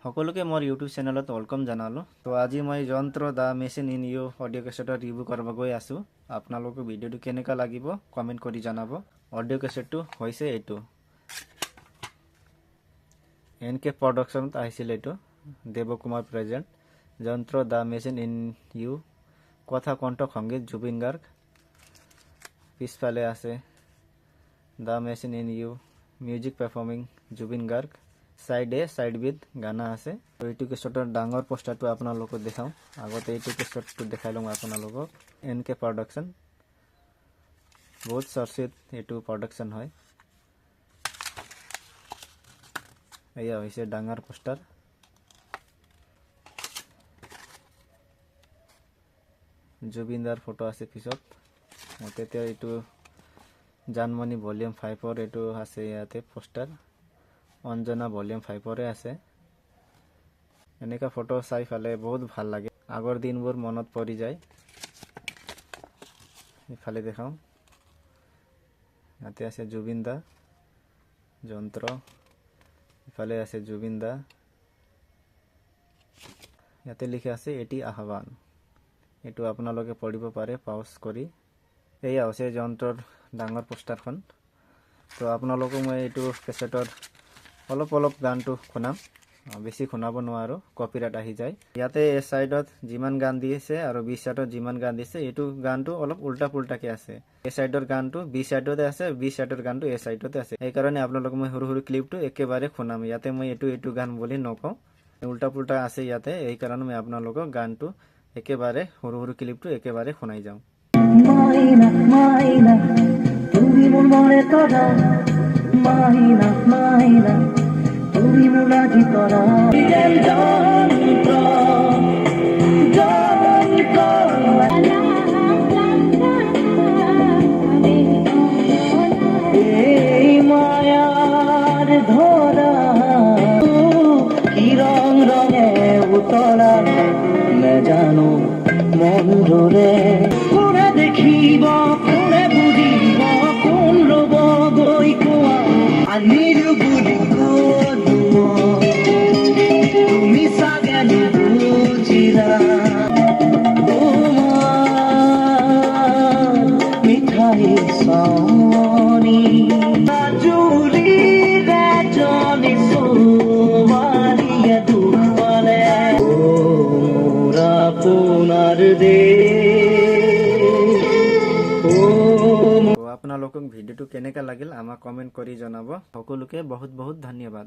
সকলোকে মোৰ ইউটিউব চেনেলত ৱেলকাম জনালোঁ। তো আজি মই যন্ত্ৰ the machine in you audio' কেছেটৰ ৰিভিউ কৰিব গৈ আছোঁ। আপোনালোকক ভিডিঅ'টো কেনেকুৱা লাগিব কমেণ্ট কৰি জনাব। অডিঅ' কেছেটটো হৈছে এইটো NK প্ৰডাকশ্যনত আহিছিল। এইটো দেৱকুমাৰ প্ৰেজেণ্ট যন্ত্ৰ দা মেচিন ইন ইউ কথা কণ্ঠ সংগীত জুবিন গাৰ্গ। পিছফালে আছে the machine in you music performing Zubeen Garg. Side বিত গানা আছে। তো এইটো কেছেটৰ ডাঙৰ পোষ্টাৰটো আপোনালোকক দেখাওঁ। আগতে এইটো কেছেটটো দেখাই লওঁ আপোনালোকক। NK প্ৰডাকশ্যন বহুত চৰ্চিত এইটো প্ৰডাকশ্যন হয়। এয়া হৈছে ডাঙৰ পোষ্টাৰ। জুবিনদাৰ ফটো আছে পিছত। তেতিয়া এইটো জানমণি ভলিউম 5ৰ এইটো আছে ইয়াতে পোষ্টাৰ। অঞ্জনা ভলিউম 5ৰে আছে। এনেকা ফটো চাই ফালে বহুত ভাল লাগে। আগৰ দিনবোৰ মনত পৰি যায়। ইফালে দেখাওঁ, ইয়াতে আছে জুবিন দা যন্ত্ৰ। ইফালে আছে জুবিন দা। ইয়াতে লিখা আছে এটি আহ্বান। এইটো আপোনালোকে পঢ়িব পাৰে পাউজ কৰি। এয়া হৈছে যন্ত্ৰৰ ডাঙৰ পোষ্টাৰখন। তো আপোনালোকক মই এইটো কেছেটৰ অলপ গানটো শুনাম। বেছি শুনাব নোৱাৰোঁ, কপিৰাইট আহি যায়। ইয়াতে এ চাইডত যিমান গান দিছে আৰু বি চাইডত যিমান গান দিছে এইটো গানটো অলপ উল্টা পুল্টাকে আছে। এ চাইডৰ গানটো বি চাইডতে আছে, বি চাইডৰ গানটো এ চাইডতে আছে। সেইকাৰণে আপোনালোকক মই সৰু ক্লিপটো একেবাৰে শুনাম। ইয়াতে মই এইটো গান বুলি নকওঁ, উল্টা পুল্টা আছে ইয়াতে। এইকাৰণে মই আপোনালোকক গানটো একেবাৰে সৰু ক্লিপটো একেবাৰে শুনাই যাওঁ। মাইনা মাইনা তুমি মোৰ মনে কৰা, মাইনা মাইনা তুমি মোৰ আজি কৰা। এই মায়াৰ ধৰা কি ৰঙে উতলা নে জানো মন ধৰে। কোনে দেখিব কোনে বুঝিব কোন ৰব গৈ কোৱা আনিলো বুলি তুমি চাগে নুবুজিলা। তোমার মিঠাই চাওনি জুলি বেজনি সোমারিয়া দুপালে মোরা পুনার দে। আপোনালোকক ভিডিঅ'টো কেনেকুৱা লাগিল আমাক কমেণ্ট কৰি জনাব। সকলোকে বহুত ধন্যবাদ।